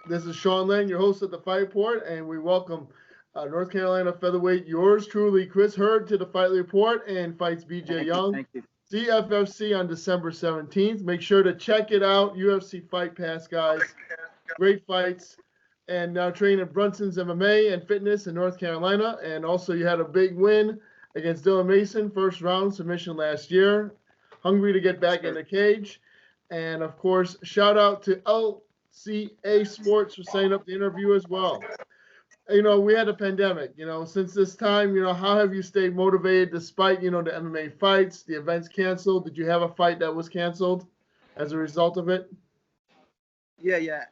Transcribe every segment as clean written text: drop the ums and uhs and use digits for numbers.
This is Sean Lennon, your host of the Fight Report, and we welcome North Carolina Featherweight, yours truly, Chris Hurd, to the Fight Report, and fights BJ Yong. Thank you. CFFC on December 17th. Make sure to check it out. UFC Fight Pass, guys. Great fights. And now training at Brunsons MMA and Fitness in North Carolina. And also you had a big win against Dylan Mason, first round submission last year. Hungry to get back in the cage. And, of course, shout out to LCA Sports for setting up the interview as well. You know, we had a pandemic, since this time, how have you stayed motivated despite, the MMA fights, the events canceled? Did you have a fight that was canceled as a result of it? Yeah.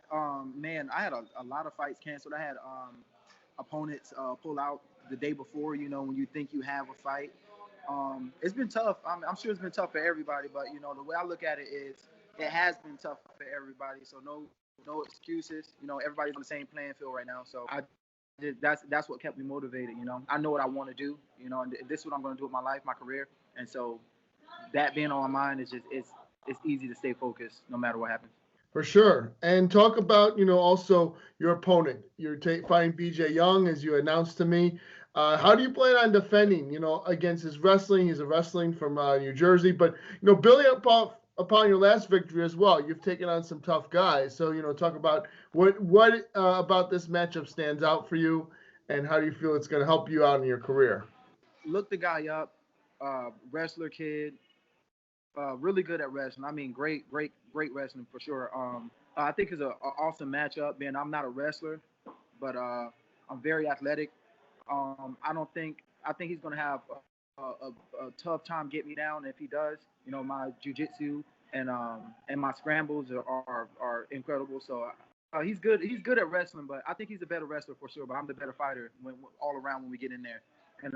Man, I had a lot of fights canceled. I had opponents pull out the day before, when you think you have a fight. It's been tough. I'm sure it's been tough for everybody, but, the way I look at it is it has been tough for everybody. So no excuses. Everybody's on the same playing field right now. So that's what kept me motivated. I know what I want to do, and this is what I'm going to do with my life, my career. And so that being on my mind is just, it's easy to stay focused no matter what happens. For sure. And talk about, also your opponent. You're fighting BJ Yong, as you announced to me. How do you plan on defending, against his wrestling? He's a wrestling from New Jersey, but, building upon your last victory as well, you've taken on some tough guys. So, talk about what about this matchup stands out for you, and how do you feel it's going to help you out in your career? Look the guy up, wrestler kid, really good at wrestling. I mean, great wrestling for sure. I think it's an awesome matchup. Man, I'm not a wrestler, but I'm very athletic. I think he's going to have a tough time getting me down. If he does, my jiu-jitsu and my scrambles are incredible. So he's good. He's good at wrestling, but I think he's a better wrestler for sure. But I'm the better fighter all around when we get in there. And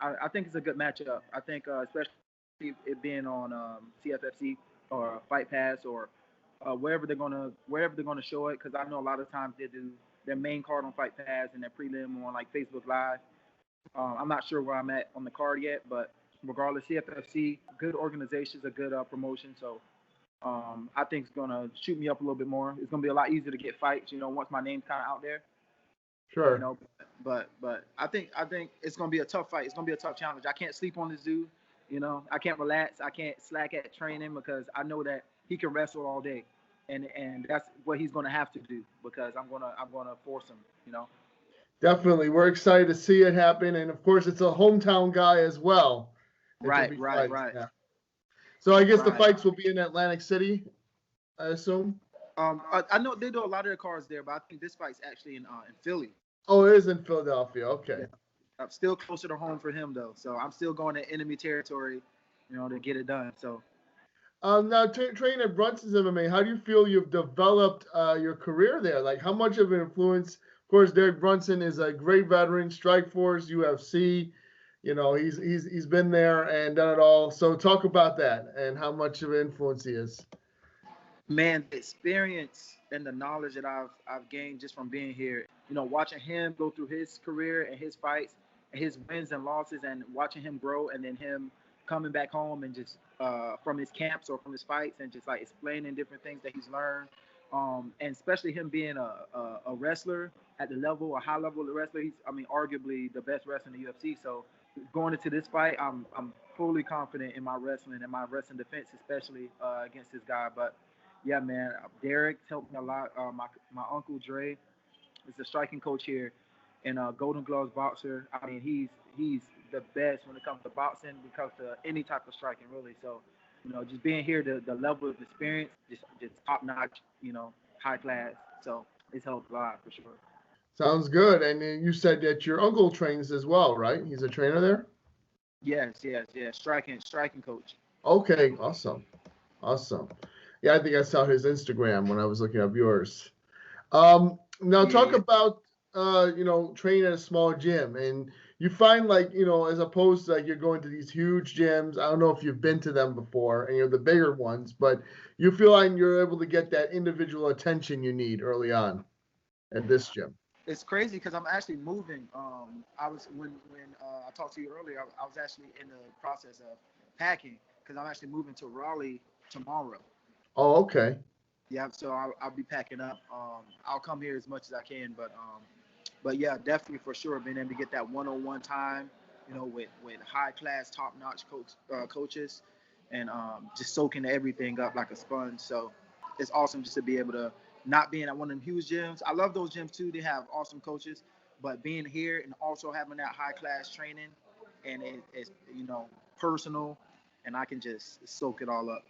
I think it's a good matchup. I think especially it being on CFFC or Fight Pass or wherever they're gonna show it, because I know a lot of times they do their main card on Fight Pass and their prelim on like Facebook Live. I'm not sure where I'm at on the card yet, but regardless, CFFC, good organizations, a good promotion. So I think it's gonna shoot me up a little bit more. It's gonna be a lot easier to get fights, once my name's kind of out there. Sure. But I think it's gonna be a tough fight. It's gonna be a tough challenge. I can't sleep on this dude. I can't relax. I can't slack at training because I know that he can wrestle all day, and that's what he's gonna have to do because I'm gonna force him. Definitely. We're excited to see it happen. And, of course, it's a hometown guy as well. Right. Yeah. So I guess the fights will be in Atlantic City, I assume? I know they do a lot of their cards there, but I think this fight's actually in Philly. Oh, it is in Philadelphia. Okay. Yeah. I'm still closer to home for him, though. So I'm still going to enemy territory, to get it done. So. Now, training at Brunsons MMA, how do you feel you've developed your career there? Like, how much of an influence? Of course, Derek Brunson is a great veteran, Strikeforce, UFC. He's been there and done it all. So talk about that and how much of an influence he is. Man, the experience and the knowledge that I've gained just from being here, watching him go through his career and his fights, and his wins and losses, and watching him grow, and then him coming back home and just from his camps or from his fights and just like explaining different things that he's learned. And especially him being a wrestler at the level, a high level of wrestler. He's, arguably the best wrestler in the UFC. So going into this fight, I'm fully confident in my wrestling and my wrestling defense, especially against this guy. But yeah, man, Derek helped me a lot. My uncle Dre is the striking coach here and Golden Gloves boxer. I mean, he's the best when it comes to boxing, when it comes to any type of striking, really. So, just being here, the level of experience, just top notch, high class. So it's helped a lot for sure. Sounds good. And you said that your uncle trains as well, right? He's a trainer there? Yes. Striking coach. Okay, awesome. Yeah, I think I saw his Instagram when I was looking up yours. Now talk about training at a small gym, and you find as opposed to you're going to these huge gyms. I don't know if you've been to them before, and you're the bigger ones, but you feel like you're able to get that individual attention you need early on at this gym. It's crazy because I'm actually moving. I was when I talked to you earlier. I was actually in the process of packing because I'm actually moving to Raleigh tomorrow. Oh, okay. Yeah, so I'll be packing up. I'll come here as much as I can, but yeah, definitely for sure, being able to get that one-on-one time, with high class, top notch coaches, and just soaking everything up like a sponge. So it's awesome just to be able to not being at one of them huge gyms. I love those gyms too. They have awesome coaches, but being here and also having that high class training, and it's personal, and I can just soak it all up.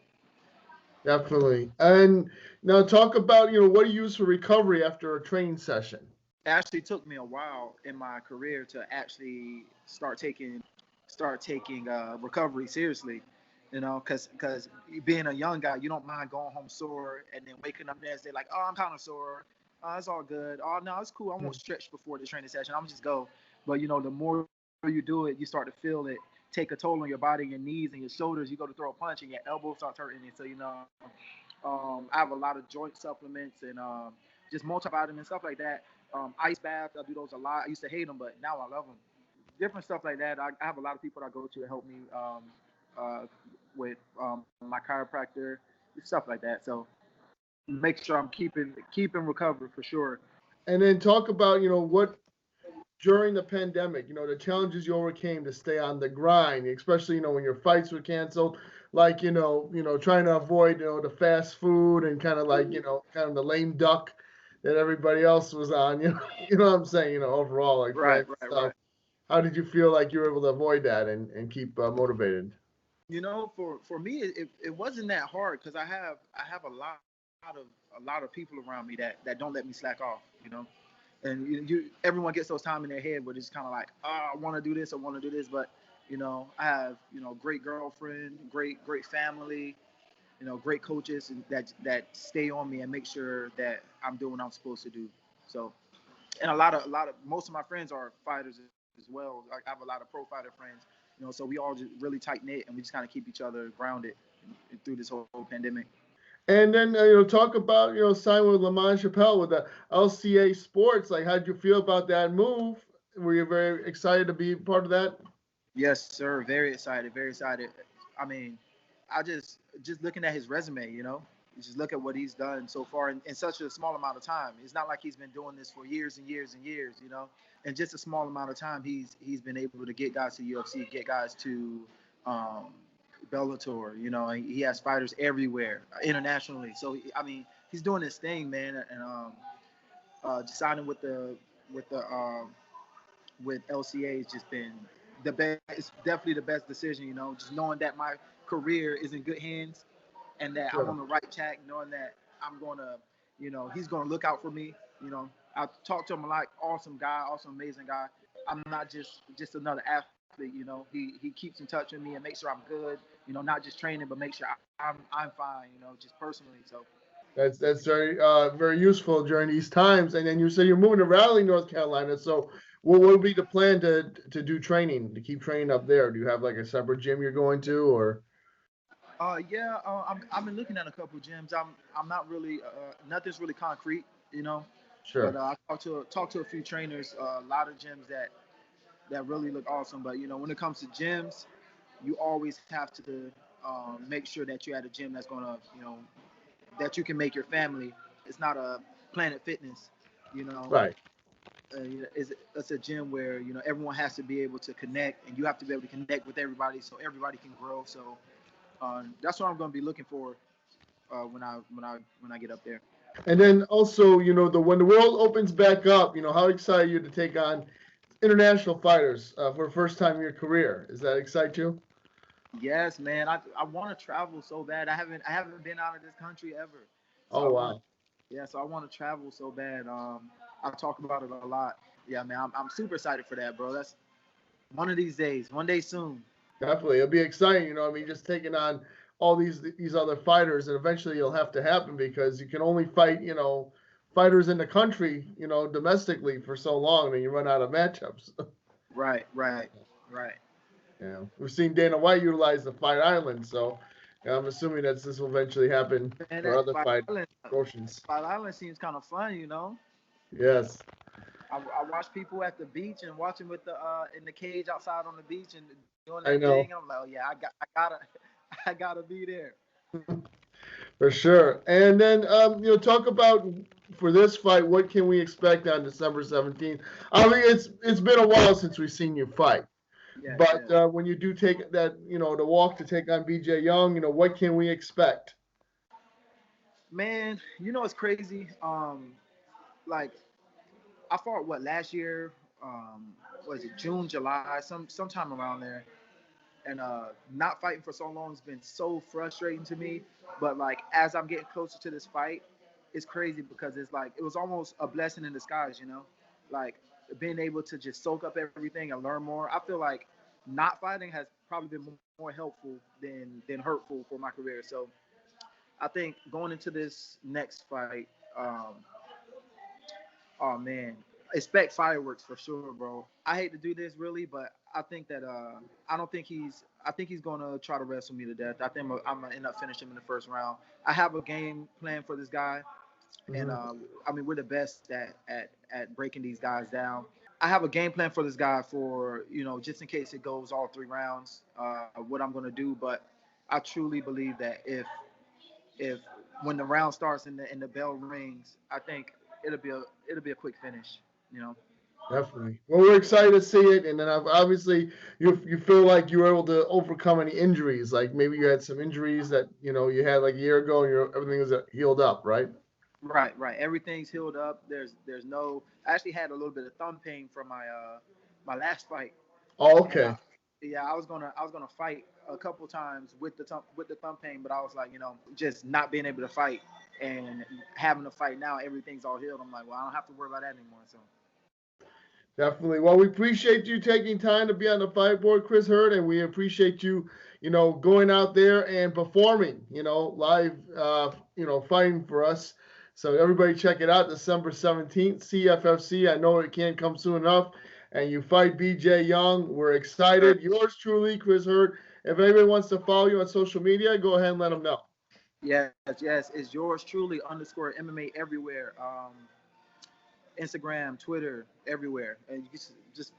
Definitely. And now talk about, what do you use for recovery after a training session? It actually took me a while in my career to actually start taking recovery seriously, because being a young guy, you don't mind going home sore and then waking up the next day like, oh, I'm kind of sore. It's all good. Oh no, it's cool. I won't stretch before the training session. I'm just go. But the more you do it, you start to feel it take a toll on your body, your knees and your shoulders. You go to throw a punch and your elbow starts hurting. And so I have a lot of joint supplements and just multivitamins, stuff like that. Ice baths, I do those a lot. I used to hate them, but now I love them. Different stuff like that. I have a lot of people that I go to help me uh, with my chiropractor, stuff like that. So make sure I'm keeping recovery for sure. And then talk about, what during the pandemic, the challenges you overcame to stay on the grind, especially, when your fights were canceled, like, trying to avoid, the fast food and kind of like, kind of the lame duck that everybody else was on, you know what I'm saying, overall, like Right, playing right, stuff. right. How did you feel like you were able to avoid that and keep motivated? For me, it wasn't that hard because I have a lot of people around me that don't let me slack off. And everyone gets those time in their head where it's kind of like, oh, I want to do this, I want to do this, but I have great girlfriend, great family, great coaches and that stay on me and make sure that I'm doing what I'm supposed to do. So, and a lot of most of my friends are fighters as well. Like, I have a lot of pro fighter friends, so we all just really tight knit and we just kind of keep each other grounded through this whole pandemic. And then, talk about, signing with Lamont Chappelle with the LCA Sports. Like, how'd you feel about that move? Were you very excited to be part of that? Yes, sir. Very excited. Very excited. I mean, I just looking at his resume, you just look at what he's done so far in such a small amount of time. It's not like he's been doing this for years and years and years, In just a small amount of time, he's been able to get guys to UFC, get guys to um, Bellator. And he has fighters everywhere internationally. So I mean, he's doing his thing, man. And just signing with the with LCA has just been the best. It's definitely the best decision. Just knowing that my career is in good hands and that I'm Sure. on the right track, knowing that I'm gonna, he's gonna look out for me. I talked to him a lot. Awesome guy, awesome, amazing guy. I'm not just another athlete. He keeps in touch with me and makes sure I'm good. Not just training, but make sure I'm fine. Just personally. So That's very useful during these times. And then you say you're moving to Raleigh, North Carolina. So what would be the plan to do training, to keep training up there? Do you have like a separate gym you're going to, or? yeah, I've been looking at a couple of gyms. I'm not really nothing's really concrete, But Sure. I talked to a few trainers, a lot of gyms that really look awesome. But when it comes to gyms, you always have to make sure that you're at a gym that's gonna, that you can make your family. It's not a Planet Fitness, you know. Right. It's a gym where everyone has to be able to connect, and you have to be able to connect with everybody so everybody can grow. So that's what I'm going to be looking for when I get up there. And then also, when the world opens back up, how excited are you to take on international fighters for the first time in your career? Does that excite you? Yes, man. I want to travel so bad. I haven't been out of this country ever. So Oh, I want wow. yeah. So I want to travel so bad. I talk about it a lot. Yeah, man. I'm super excited for that, bro. That's one of these days. One day soon. Definitely. It'll be exciting, I mean, just taking on all these other fighters, and eventually it'll have to happen because you can only fight, fighters in the country, domestically for so long, and you run out of matchups. Right, right, right. We've seen Dana White utilize the Fight Island, so I'm assuming that this will eventually happen Man, for that other fight promotions. Fight Island seems kind of fun. Yes. I watch people at the beach and watching with the in the cage outside on the beach and doing their I thing. know. I'm like, oh yeah, I gotta I gotta be there. For sure. And then, talk about for this fight, what can we expect on December 17th? I mean, it's been a while since we've seen you fight. Yeah, But yeah. when you do take that, the walk to take on BJ Young, what can we expect? Man, it's crazy. Like I fought what last year? Was it June, July, sometime around there? And not fighting for so long has been so frustrating to me. But like as I'm getting closer to this fight, it's crazy because it's like it was almost a blessing in disguise, like being able to just soak up everything and learn more. I feel like not fighting has probably been more helpful than hurtful for my career. So I think going into this next fight, um, oh man, expect fireworks for sure, bro. I hate to do this really, but I think that I don't think he's. I think he's gonna try to wrestle me to death. I think I'm gonna end up finishing him in the first round. I have a game plan for this guy, and Mhm. I mean we're the best at breaking these guys down. I have a game plan for this guy for just in case it goes all 3 rounds. What I'm gonna do, but I truly believe that if when the round starts and the bell rings, I think it'll be a quick finish. You know. Definitely. Well, we're excited to see it, and then obviously you feel like you were able to overcome any injuries. Like maybe you had some injuries that you had like a year ago, and everything was healed up, right? Right, right. Everything's healed up. There's no. I actually had a little bit of thumb pain from my last fight, Oh, and okay. yeah, I was gonna fight a couple times with the thumb pain, but I was like, just not being able to fight and having to fight now, everything's all healed. I'm like, well, I don't have to worry about that anymore. So Definitely. Well, we appreciate you taking time to be on the fight board, Chris Hurd, and we appreciate you, going out there and performing, live, fighting for us. So everybody check it out, December 17th, CFFC. I know it can't come soon enough. And you fight BJ Young. We're excited. Yours truly, Chris Hurd. If anybody wants to follow you on social media, go ahead and let them know. yes, yes, it's yours truly underscore MMA everywhere. Instagram, Twitter, everywhere, and you just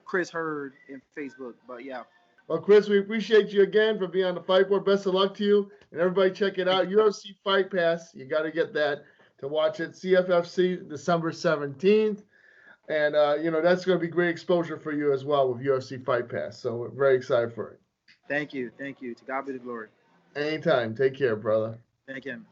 Chris Hurd in Facebook. But yeah, Well, Chris, we appreciate you again for being on the fight board. Best of luck to you. And everybody check it thank out. you. UFC Fight Pass. You got to get that to watch it. CFFC, December 17th. And, that's going to be great exposure for you as well with UFC Fight Pass. So we're very excited for it. Thank you. To God be the glory. Anytime. Take care, brother. Thank him.